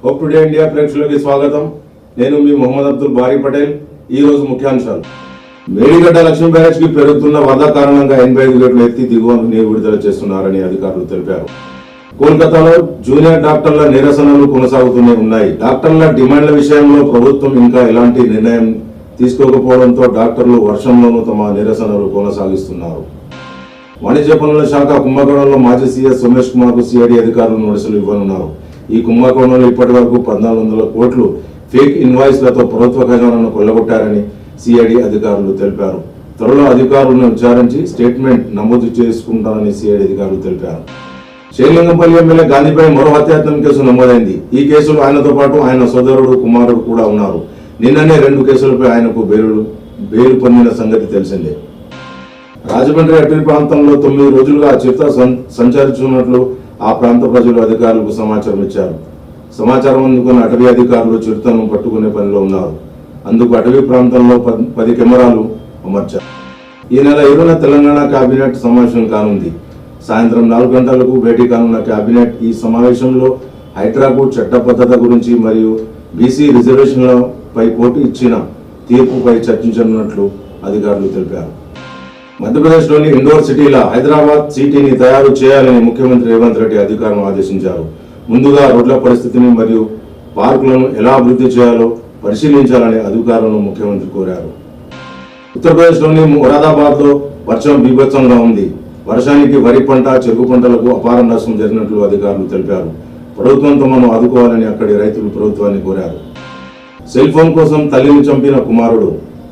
Hope today India ప్రేక్షకులకి స్వాగతం. నేను మీ మొహమ్మద్ అబ్దుల్ బారీ పటేల్. ఈ రోజు ముఖ్యాంశాలు. మేడిగడ్డ లక్ష్మీ బ్యారేజ్ కి పెరుగుతున్న వరద కారణంగా 85 గేట్లు ఎత్తి దిగువన నీరు విడుదల చేస్తున్నారని అధికారులు తెలిపారు. కోల్కతాలో జూనియర్ డాక్టర్ల నిరసనలు కొనసాగుతూనే ఉన్నాయి. డాక్టర్ల డిమాండ్ల విషయంలో ప్రభుత్వం ఇంకా ఎలాంటి నిర్ణయం తీసుకోకపోవడంతో డాక్టర్లు వర్షంలోనూ తమ నిరసనలు కొనసాగిస్తున్నారు. వాణిజ్య పనుల శాఖ కుంభకోణంలో మాజీ సీఎస్ సోమేష్ కుమార్ కు సిఐడి అధికారులు నోటీసులు ఇవ్వనున్నారు. ఈ కుంభకోణంలో ఇప్పటి వరకు 1400 కోట్లు ఫేక్ ఇన్వాయిస్లతో ప్రభుత్వ ఖజానాను కొల్లగొట్టారని సిఐడి అధికారులు తెలిపారు. త్వరలో అధికారులను విచారించి స్టేట్మెంట్ నమోదు చేసుకుంటారని సిఐడి అధికారులు తెలిపారు. శ్రీలింగంపల్లి ఎమ్మెల్యే గాంధీపై మరో హత్యాయత్నం కేసు నమోదైంది. ఈ కేసులో ఆయనతో పాటు ఆయన సోదరుడు కుమారుడు కూడా ఉన్నారు. నిన్ననే 2 కేసులపై ఆయనకు బెయిల్ పొందిన సంగతి తెలిసిందే. రాజమండ్రి అటవీ ప్రాంతంలో 9 రోజులుగా చిరుత సంచరిస్తున్నట్లు ఆ ప్రాంత ప్రజలు అధికారులకు సమాచారం ఇచ్చారు. సమాచారం అందుకున్న అటవీ అధికారులు చిరుతను పట్టుకునే పనిలో ఉన్నారు. అందుకు అటవీ ప్రాంతంలో 10 కెమెరాలు అమర్చారు. ఈ నెల 20న తెలంగాణ కేబినెట్ సమావేశం కానుంది. సాయంత్రం 4 గంటలకు భేటీ కానున్న కేబినెట్ ఈ సమావేశంలో హైడ్రాకు చట్టబద్ధత గురించి మరియు బీసీ రిజర్వేషన్లపై కోర్టు ఇచ్చిన తీర్పుపై చర్చించనున్నట్లు అధికారులు తెలిపారు. మధ్యప్రదేశ్లోని ఇండోర్ సిటీల హైదరాబాద్ సిటీని తయారు చేయాలని ముఖ్యమంత్రి రేవంత్ రెడ్డి అధికారులను ఆదేశించారు. ముందుగా రోడ్ల పరిస్థితిని మరియు పార్కులను ఎలా అభివృద్ధి చేయాలో పరిశీలించాలని అధికారులను ముఖ్యమంత్రి కోరారు. ఉత్తరప్రదేశ్లోని మొరాదాబాద్లో వర్షం బీభత్సంగా ఉంది. వర్షానికి వరి పంట, చెరుకు పంటలకు అపార నష్టం జరిగినట్లు అధికారులు తెలిపారు. ప్రభుత్వం తమను ఆదుకోవాలని అక్కడి రైతులు ప్రభుత్వాన్ని కోరారు. సెల్ ఫోన్ కోసం తల్లిని చంపిన కుమారుడు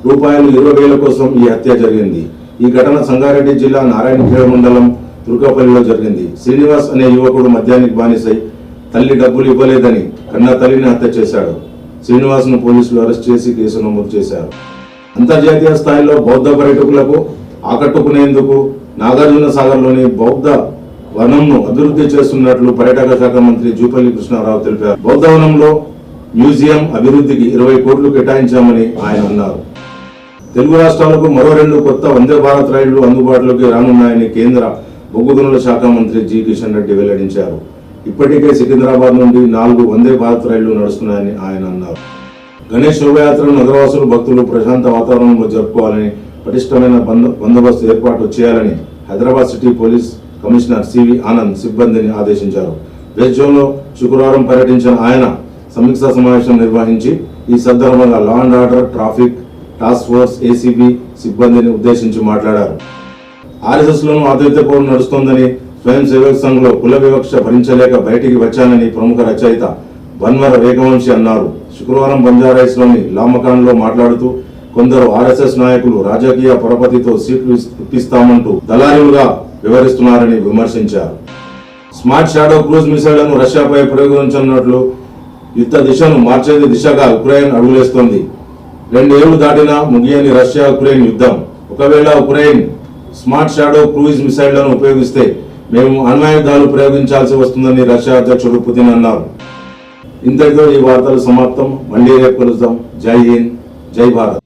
₹20,000 కోసం ఈ హత్య జరిగింది. ఈ ఘటన సంగారెడ్డి జిల్లా నారాయణఖేడ్ మండలం తుర్కపల్లిలో జరిగింది. శ్రీనివాస్ అనే యువకుడు మద్యానికి బానిసై తల్లి డబ్బులు ఇవ్వలేదని కన్న తల్లిని హత్య చేశాడు. శ్రీనివాస్ ను పోలీసులు అరెస్ట్ చేసి కేసు నమోదు చేశారు. అంతర్జాతీయ స్థాయిలో బౌద్ధ పర్యాటకులకు ఆకట్టుకునేందుకు నాగార్జున సాగర్లోని బౌద్ధ వనంను అభివృద్ధి చేస్తున్నట్లు పర్యాటక శాఖ మంత్రి జూపల్లి కృష్ణారావు తెలిపారు. బౌద్ధ వనంలో మ్యూజియం అభివృద్ధికి 20 కోట్లు కేటాయించామని ఆయన అన్నారు. తెలుగు రాష్ట్రాలకు మరో 2 కొత్త వందే భారత్ రైళ్లు అందుబాటులోకి రానున్నాయని కేంద్ర బొగ్గు గనుల శాఖ మంత్రి జి కిషన్ రెడ్డి వెల్లడించారు. ఇప్పటికే సికింద్రాబాద్ నుండి 4 వందే భారత్ రైళ్లు నడుస్తున్నాయని ఆయన అన్నారు. గణేష్ శోభయాత్రను నగరవాసులు భక్తులు ప్రశాంత వాతావరణంలో జరుపుకోవాలని పటిష్టమైన బందోబస్తు ఏర్పాటు చేయాలని Hyderabad city police commissioner CV Anand సిబ్బందిని ఆదేశించారు. వెస్ట్ జోన్లో శుక్రవారం పర్యటించిన ఆయన సమీక్షా సమావేశం నిర్వహించి ఈ సందర్భంగా law and order, traffic task force, ACB సిబ్బందిని ఉద్దేశించి మాట్లాడారు. ఆర్ఎస్ఎస్ లోనూ ఆదిత్య పౌరులు నడుస్తోందని, స్వయం సేవక్ సంఘ్లో కుల వివక్ష భరించలేక బయటికి వచ్చానని ప్రముఖ రచయిత బన్వర వేగవంశి అన్నారు. శుక్రవారం బంజారాహిల్స్ లోని లామకాన్ లో మాట్లాడుతూ కొందరు ఆర్ఎస్ఎస్ నాయకులు రాజకీయ పరపతితో సీట్లు ఇప్పిస్తామంటూ దళారులుగా వివరిస్తున్నారని విమర్శించారు. స్మార్ట్ షాడో క్రూజ్ మిసైళ్లను రష్యాపై ప్రయోగించనున్నట్లు యుద్ధ దిశను మార్చే దిశగా ఉక్రెయిన్ అడుగులేస్తోంది. 2 ఏళ్లు దాటినా ముగియని రష్యా ఉక్రెయిన్ యుద్ధం. ఒకవేళ ఉక్రెయిన్ స్మార్ట్ షాడో క్రూయిజ్ మిసైళ్లను ఉపయోగిస్తే మేము అణ్వాయుధాలు ప్రయోగించాల్సి వస్తుందని రష్యా అధ్యక్షుడు పుతిన్ అన్నారు. ఇంతటితో ఈ వార్తలు సమాప్తం. మళ్ళీ రేపు కలుద్దాం. జై హింద్, జై భారత్.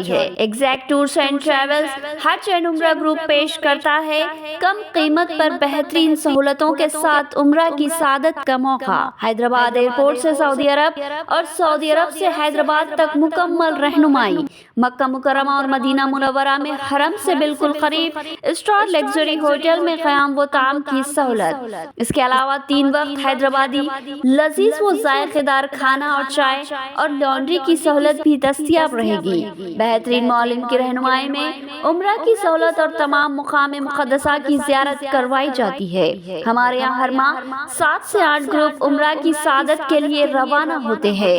है एग्जैक्ट टूर्स एंड ट्रैवल्स हज एंड उम्रा ग्रुप पेश करता है कम कीमत पर बेहतरीन सहूलतों के साथ उम्रा की सादत का मौका। हैदराबाद एयरपोर्ट से सऊदी अरब और सऊदी अरब से हैदराबाद तक मुकम्मल रहनुमाई। मक्का मुकर्रमा और मदीना मुनव्वरा में हरम से बिल्कुल करीब स्टार लग्जरी होटल में क़याम व ताम की सहूलत। इसके अलावा 3 वक्त हैदराबादी लजीज व जायकेदार खाना और चाय और लॉन्ड्री की सहूलत भी दस्तियाब रहेगी। बेहतरीन मौलिम की रहनुमाई में उम्रा की सहूलत और तमाम मुकाम मुक़द्दसा की ज़ियारत करवाई जाती है। हमारे यहाँ हर माह 7 से 8 ग्रुप उम्रा की सादत के लिए रवाना होते हैं।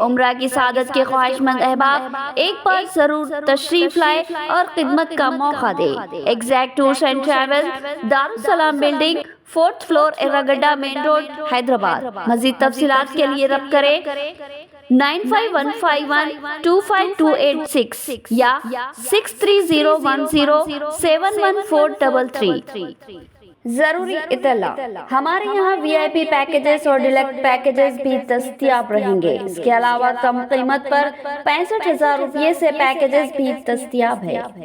उम्रा की सादत के ख्वाहिशमंद अहबाब एक बार जरूर तशरीफ लाए और खिदमत का मौका दे। Exact Tours and Travel, Darussalam building, 4th floor, Erragadda main road, Hyderabad. मज़ीद तफसीलात के लिए रब्त करें 9515125286 या 63010714333। जरूरी इतला, हमारे यहाँ VIP पैकेजेस और डिलक्स पैकेजेस भी दस्तयाब रहेंगे। इसके अलावा कम कीमत पर 65,000 रुपये से पैकेजेस भी दस्तयाब है।